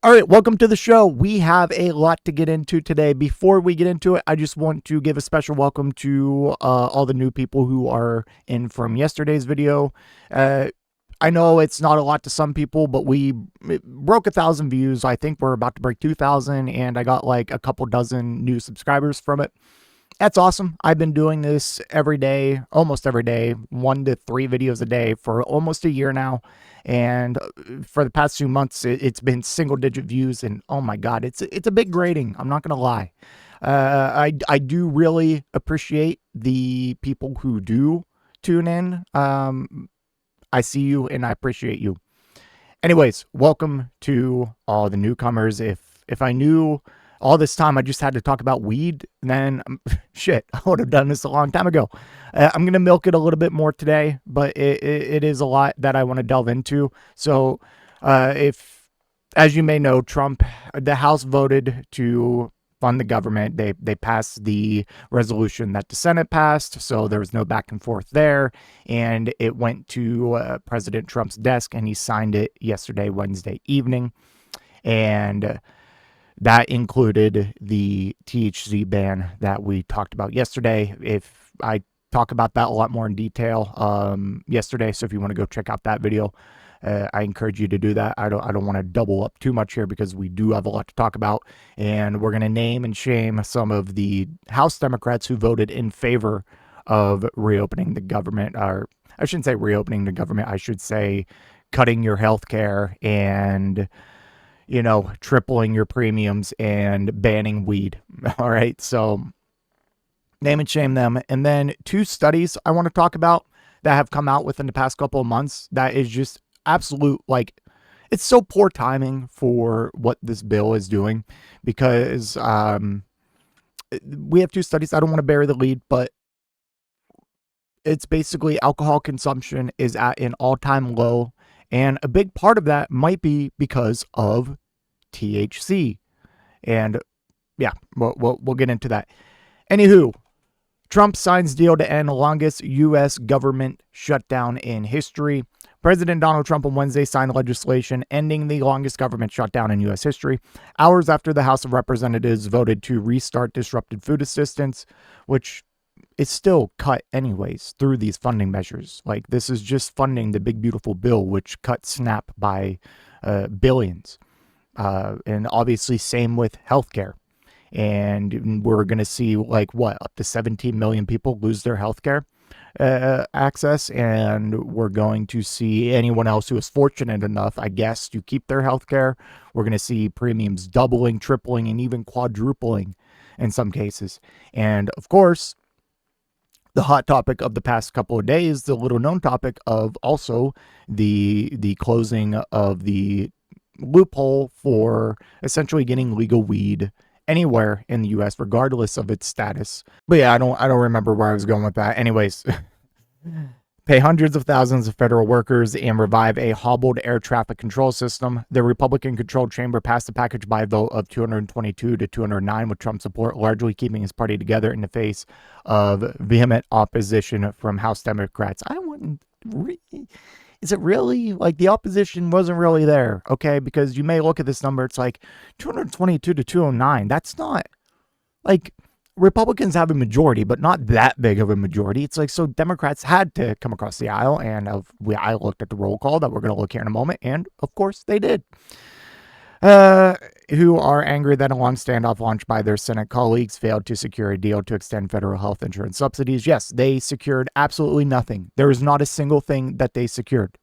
All right, welcome to the show. We have a lot to get into today. Before we get into it, I just want to give a special welcome to all the new people who are in from yesterday's video. I know it's not a lot to some people, but we broke 1,000 views. I think we're about to break 2,000, and I got like a couple dozen new subscribers from it. That's awesome. I've been doing this every day, almost every day, 1 to 3 videos a day for almost a year now. And for the past 2 months, it's been single-digit views, and oh my God, it's a big rating. I'm not gonna lie. I do really appreciate the people who do tune in. I see you, and I appreciate you. Anyways, welcome to all the newcomers. If I knew all this time I just had to talk about weed, then shit, I would have done this a long time ago. I'm going to milk it a little bit more today, but it is a lot that I want to delve into. So if, as you may know, the House voted to fund the government. They passed the resolution that the Senate passed, so there was no back and forth there. And it went to President Trump's desk, and he signed it yesterday, Wednesday evening. And that included the THC ban that we talked about yesterday. If I talk about that a lot more in detail yesterday, so if you want to go check out that video, I encourage you to do that. I don't want to double up too much here because we do have a lot to talk about, and we're going to name and shame some of the House Democrats who voted in favor of reopening the government, or I shouldn't say reopening the government, I should say cutting your health care and tripling your premiums and banning weed. All right. So name and shame them. And then 2 studies I want to talk about that have come out within the past couple of months. That is just absolute, it's so poor timing for what this bill is doing, because we have 2 studies. I don't want to bury the lead, but it's basically alcohol consumption is at an all-time low. And a big part of that might be because of THC. And yeah, we'll get into that. Anywho, Trump signs deal to end the longest U.S. government shutdown in history. President Donald Trump on Wednesday signed legislation ending the longest government shutdown in U.S. history, hours after the House of Representatives voted to restart disrupted food assistance, which it's still cut anyways through these funding measures. Like, this is just funding the big beautiful bill, which cut SNAP by billions. And obviously same with healthcare. And we're going to see up to 17 million people lose their healthcare access. And we're going to see anyone else who is fortunate enough, I guess, to keep their healthcare. We're going to see premiums doubling, tripling, and even quadrupling in some cases. And of course, the hot topic of the past couple of days, the little known topic of also the closing of the loophole for essentially getting legal weed anywhere in the U.S., regardless of its status. But yeah, I don't remember where I was going with that. Anyways, pay hundreds of thousands of federal workers and revive a hobbled air traffic control system. The Republican-controlled chamber passed the package by a vote of 222 to 209 with Trump's support, largely keeping his party together in the face of vehement opposition from House Democrats. Is it really? The opposition wasn't really there, okay? Because you may look at this number, it's like 222 to 209. That's not, Republicans have a majority, but not that big of a majority. It's so Democrats had to come across the aisle, and I looked at the roll call that we're going to look here in a moment, and of course they did. Who are angry that a long standoff launched by their Senate colleagues failed to secure a deal to extend federal health insurance subsidies. Yes, they secured absolutely nothing. There is not a single thing that they secured.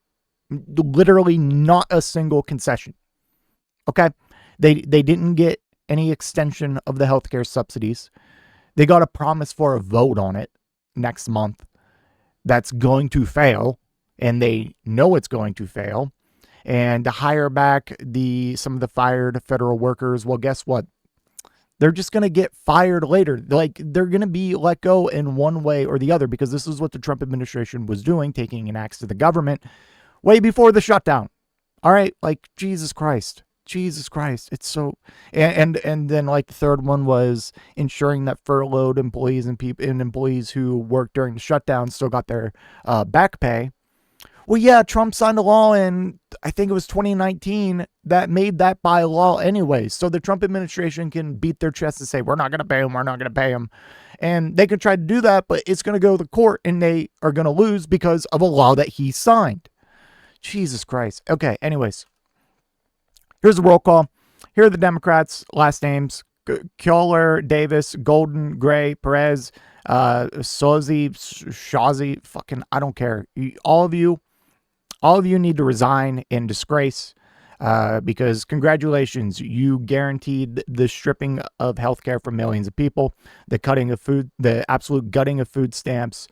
Literally not a single concession. Okay? They didn't get any extension of the healthcare subsidies. They got a promise for a vote on it next month that's going to fail, and they know it's going to fail. And to hire back some of the fired federal workers, well, guess what? They're just going to get fired later. They're going to be let go in one way or the other, because this is what the Trump administration was doing, taking an axe to the government way before the shutdown. All right? Jesus Christ. It's so, and then the third one was ensuring that furloughed employees and employees who worked during the shutdown still got their back pay. Well, yeah, Trump signed a law in, I think it was 2019, that made that by law anyway. So the Trump administration can beat their chest and say, we're not going to pay him, we're not going to pay him. And they could try to do that, but it's going to go to the court and they are going to lose because of a law that he signed. Jesus Christ. Okay, anyways, here's the roll call. Here are the Democrats' last names: Keller, Davis, Golden, Gray, Perez, Sozi, Shazi. Fucking, I don't care. All of you need to resign in disgrace, because congratulations, you guaranteed the stripping of healthcare for millions of people, the cutting of food, the absolute gutting of food stamps,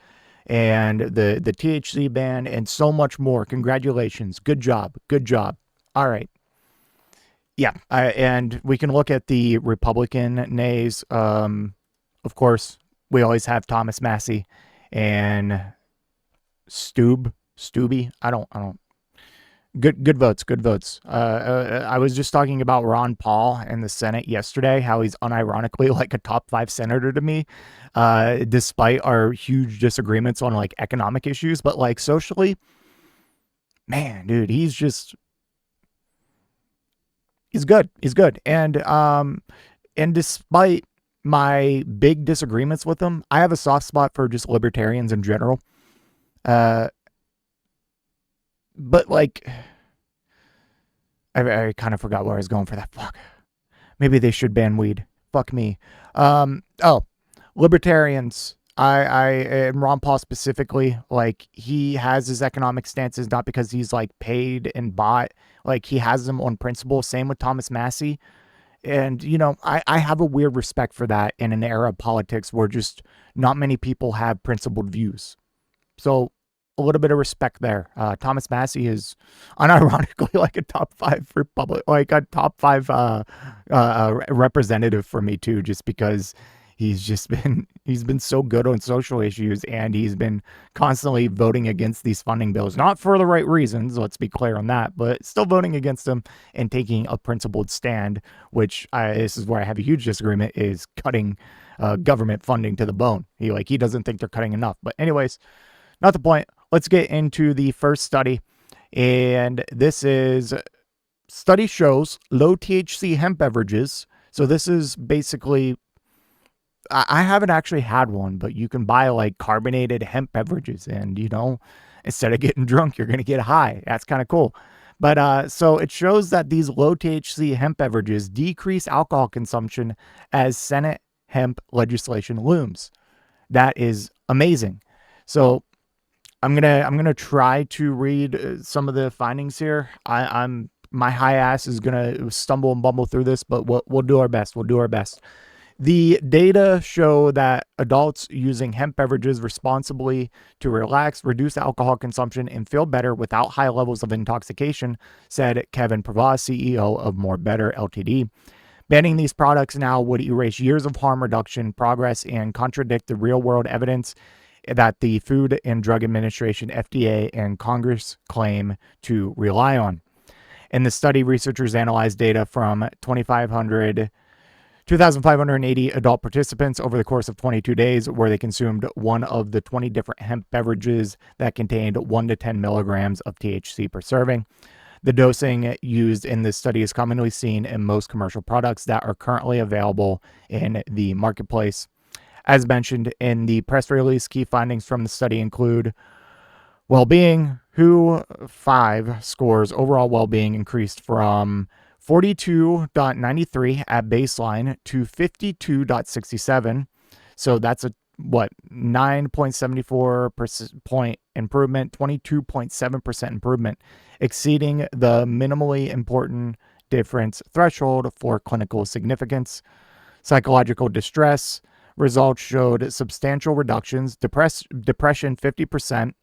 and the THC ban, and so much more. Congratulations. Good job. Good job. All right. Yeah. And we can look at the Republican nays. Of course, we always have Thomas Massey and Stubby. I don't. Good votes. Good votes. I was just talking about Ron Paul in the Senate yesterday, how he's unironically like a top 5 senator to me, despite our huge disagreements on like economic issues. But like socially, man, dude, he's good. He's good. And despite my big disagreements with him, I have a soft spot for just libertarians in general. But like, I kind of forgot where I was going for that. Fuck. Maybe they should ban weed. Fuck me. Libertarians. And Ron Paul specifically, like, he has his economic stances not because he's like paid and bought. Like, he has them on principle. Same with Thomas Massey. And, you know, I have a weird respect for that in an era of politics where just not many people have principled views. So a little bit of respect there. Thomas Massey is unironically like a top 5 Republic, like a top 5 representative for me too, just because he's been so good on social issues, and he's been constantly voting against these funding bills, not for the right reasons, let's be clear on that, but still voting against them and taking a principled stand, which this is where I have a huge disagreement, is cutting government funding to the bone. He doesn't think they're cutting enough. But anyways, not the point. Let's get into the first study. And this is, study shows low THC hemp beverages. So this is basically, I haven't actually had one, but you can buy like carbonated hemp beverages, and, you know, instead of getting drunk, you're going to get high. That's kind of cool. But so it shows that these low THC hemp beverages decrease alcohol consumption as Senate hemp legislation looms. That is amazing. So I'm gonna try to read some of the findings here. My high ass is gonna stumble and bumble through this, but we'll do our best. We'll do our best. The data show that adults using hemp beverages responsibly to relax, reduce alcohol consumption, and feel better without high levels of intoxication, said Kevin Prevost, CEO of More Better Ltd. Banning these products now would erase years of harm reduction progress and contradict the real-world evidence that the Food and Drug Administration, FDA, and Congress claim to rely on. In the study, researchers analyzed data from 2,580 adult participants over the course of 22 days, where they consumed one of the 20 different hemp beverages that contained 1 to 10 milligrams of THC per serving. The dosing used in this study is commonly seen in most commercial products that are currently available in the marketplace. As mentioned in the press release, key findings from the study include well-being. WHO 5 scores overall well-being increased from 42.93 at baseline to 52.67. So that's a 9.74% point improvement, 22.7% improvement, exceeding the minimally important difference threshold for clinical significance. Psychological distress results showed substantial reductions: depression 50%,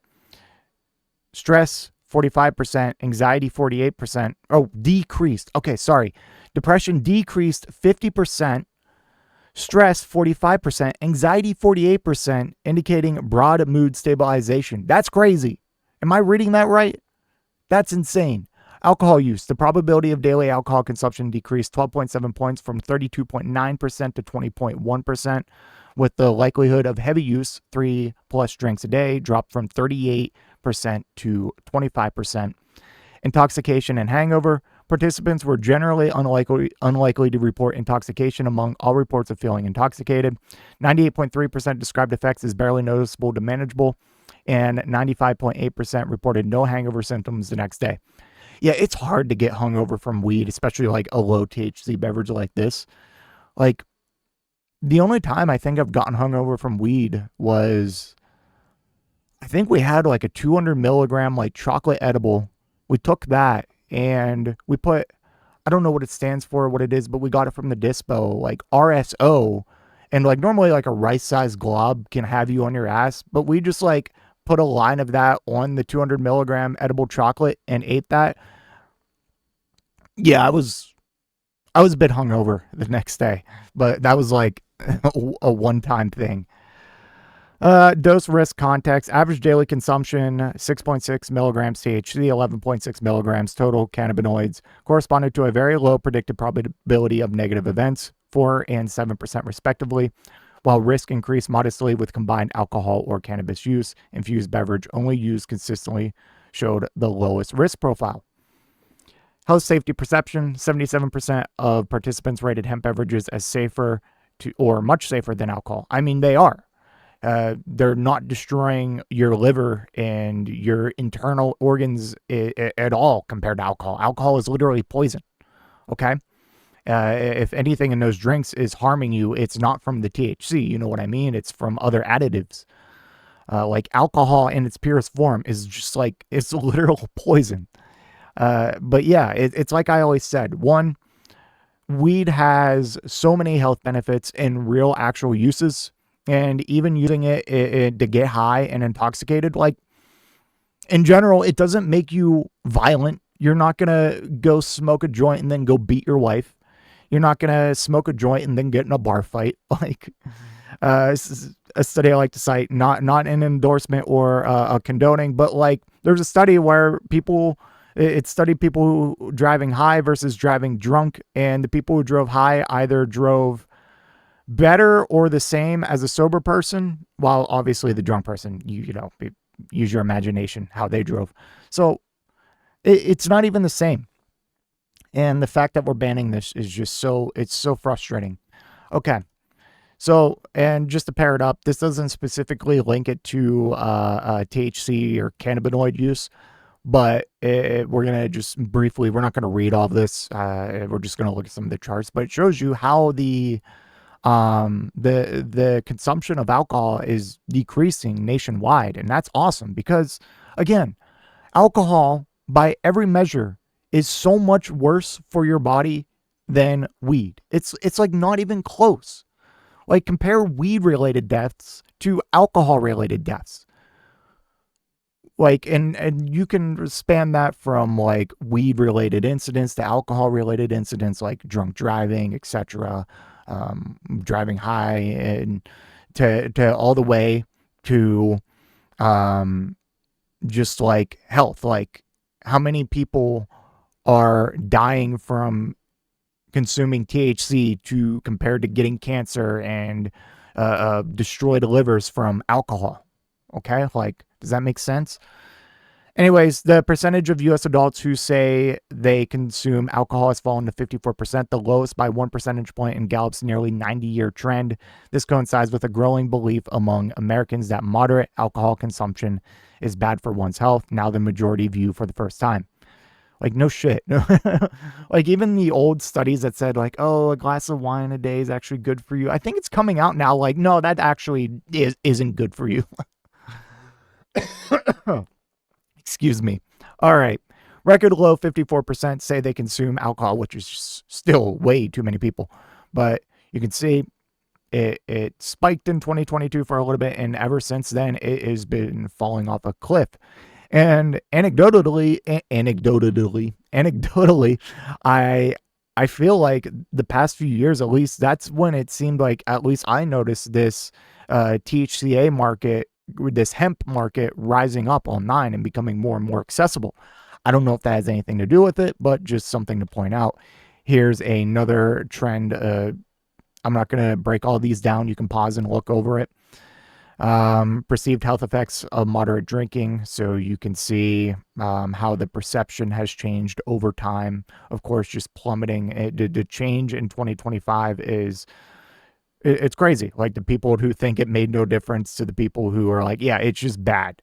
stress 45%, anxiety 48%. Oh, decreased. Okay, sorry. Depression decreased 50%, stress 45%, anxiety 48%, indicating broad mood stabilization. That's crazy. Am I reading that right? That's insane. Alcohol use. The probability of daily alcohol consumption decreased 12.7 points from 32.9% to 20.1%, with the likelihood of heavy use, 3+ drinks a day, dropped from 38% to 25%. Intoxication and hangover. Participants were generally unlikely to report intoxication among all reports of feeling intoxicated. 98.3% described effects as barely noticeable to manageable, and 95.8% reported no hangover symptoms the next day. Yeah, it's hard to get hungover from weed, especially like a low THC beverage like this. Like, the only time I think I've gotten hungover from weed was, I think we had like a 200 milligram like chocolate edible. We took that and we put, I don't know what it stands for, what it is, but we got it from the dispo, like RSO. And like normally like a rice-sized glob can have you on your ass, but we just like put a line of that on the 200 milligram edible chocolate and ate that. Yeah, I was a bit hungover the next day, but that was like a one-time thing. Dose risk context, average daily consumption, 6.6 milligrams THC, 11.6 milligrams total cannabinoids, corresponded to a very low predicted probability of negative events, 4 and 7% respectively, while risk increased modestly with combined alcohol or cannabis use. Infused beverage only used consistently showed the lowest risk profile. Health safety perception, 77% of participants rated hemp beverages as safer or much safer than alcohol. I mean, they are. They're not destroying your liver and your internal organs at all compared to alcohol. Alcohol is literally poison. Okay. If anything in those drinks is harming you, it's not from the THC. You know what I mean? It's from other additives. Like alcohol in its purest form is just like, it's literal poison. But yeah, it's like I always said, one, weed has so many health benefits and real actual uses. And even using it to get high and intoxicated, like in general, it doesn't make you violent. You're not going to go smoke a joint and then go beat your wife. You're not going to smoke a joint and then get in a bar fight. Like this is a study I like to cite, not an endorsement or a condoning, but like there's a study where it studied people who driving high versus driving drunk. And the people who drove high either drove better or the same as a sober person, while obviously the drunk person, you know, use your imagination how they drove. So it's not even the same. And the fact that we're banning this is just it's so frustrating. Okay. So, and just to pair it up, this doesn't specifically link it to THC or cannabinoid use, but we're going to just briefly, we're not going to read all of this. We're just going to look at some of the charts, but it shows you how the consumption of alcohol is decreasing nationwide. And that's awesome because, again, alcohol by every measure is so much worse for your body than weed. It's like not even close. Like compare weed related deaths to alcohol related deaths. Like, and you can span that from like weed related incidents to alcohol related incidents, like drunk driving, etc. Driving high, and to all the way to just like health, like how many people are dying from consuming THC to compared to getting cancer and destroyed livers from alcohol. Okay, like does that make sense? Anyways, the percentage of U.S. adults who say they consume alcohol has fallen to 54%, the lowest by 1 percentage point in Gallup's nearly 90-year trend. This coincides with a growing belief among Americans that moderate alcohol consumption is bad for one's health. Now the majority view for the first time. Like, no shit. Like, even the old studies that said, like, oh, a glass of wine a day is actually good for you. I think it's coming out now, like, no, that actually isn't good for you. Excuse me. All right. Record low 54% say they consume alcohol, which is still way too many people. But you can see it spiked in 2022 for a little bit, and ever since then, it has been falling off a cliff. And anecdotally, I feel like the past few years, at least, that's when it seemed like at least I noticed this THCA market, this hemp market rising up online and becoming more and more accessible. I don't know if that has anything to do with it, but just something to point out. Here's another trend. I'm not going to break all these down. You can pause and look over it. Perceived health effects of moderate drinking. So you can see how the perception has changed over time. Of course, just plummeting. The change in 2025 is it's crazy. Like the people who think it made no difference to the people who are like, yeah, it's just bad.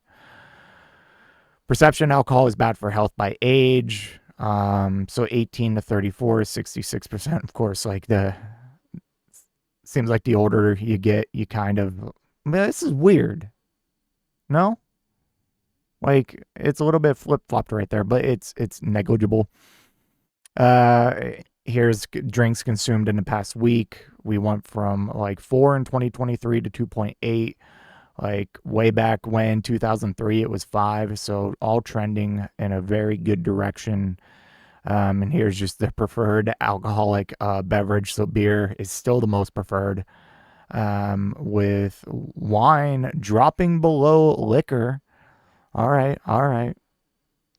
Perception alcohol is bad for health by age. So 18 to 34 is 66%. Of course, like seems like the older you get, you kind of, this is weird. No? Like it's a little bit flip-flopped right there, but it's negligible. Here's drinks consumed in the past week. We went from like 4 in 2023 to 2.8. Like way back when 2003 it was 5, so all trending in a very good direction. And here's just the preferred alcoholic beverage. So beer is still the most preferred, with wine dropping below liquor. All right, all right.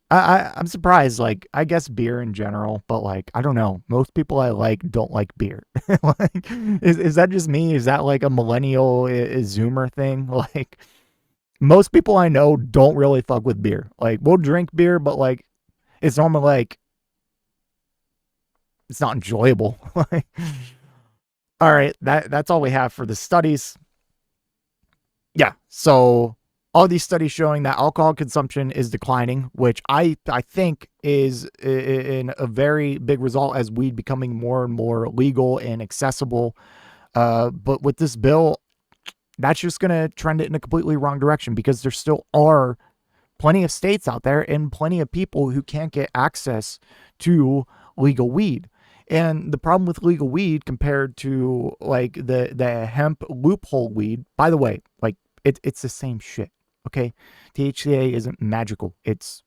I'm surprised. Like, I guess beer in general, but like, I don't know. Most people I like don't like beer. Like, is that just me? Is that like a millennial Zoomer thing? Like, most people I know don't really fuck with beer. Like, we'll drink beer, but like, it's normally like it's not enjoyable. Like, all right, that's all we have for the studies. Yeah, so all these studies showing that alcohol consumption is declining, which I think is in a very big result as weed becoming more and more legal and accessible. But with this bill, that's just going to trend it in a completely wrong direction, because there still are plenty of states out there and plenty of people who can't get access to legal weed. And the problem with legal weed compared to like the hemp loophole weed, by the way, like it's the same shit. Okay. THCA isn't magical. It's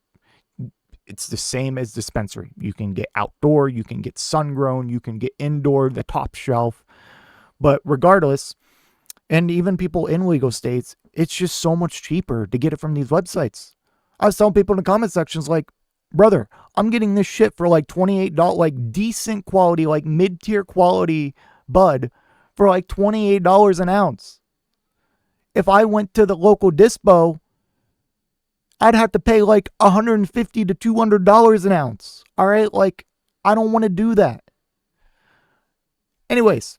the same as dispensary. You can get outdoor, you can get sun grown, you can get indoor, the top shelf. But regardless, and even people in legal states, it's just so much cheaper to get it from these websites. I was telling people in the comment sections, like, brother, I'm getting this shit for like $28, like decent quality, like mid-tier quality bud for like $28 an ounce. If I went to the local dispo, I'd have to pay like $150 to $200 an ounce. All right. Like, I don't want to do that. Anyways,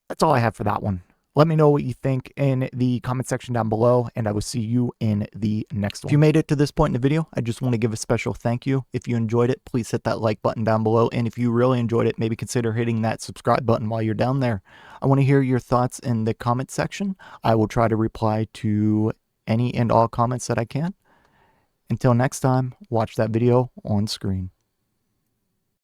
that's all I have for that one. Let me know what you think in the comment section down below, and I will see you in the next one. If you made it to this point in the video, I just want to give a special thank you. If you enjoyed it, please hit that like button down below. And if you really enjoyed it, maybe consider hitting that subscribe button while you're down there. I want to hear your thoughts in the comment section. I will try to reply to any and all comments that I can. Until next time, watch that video on screen.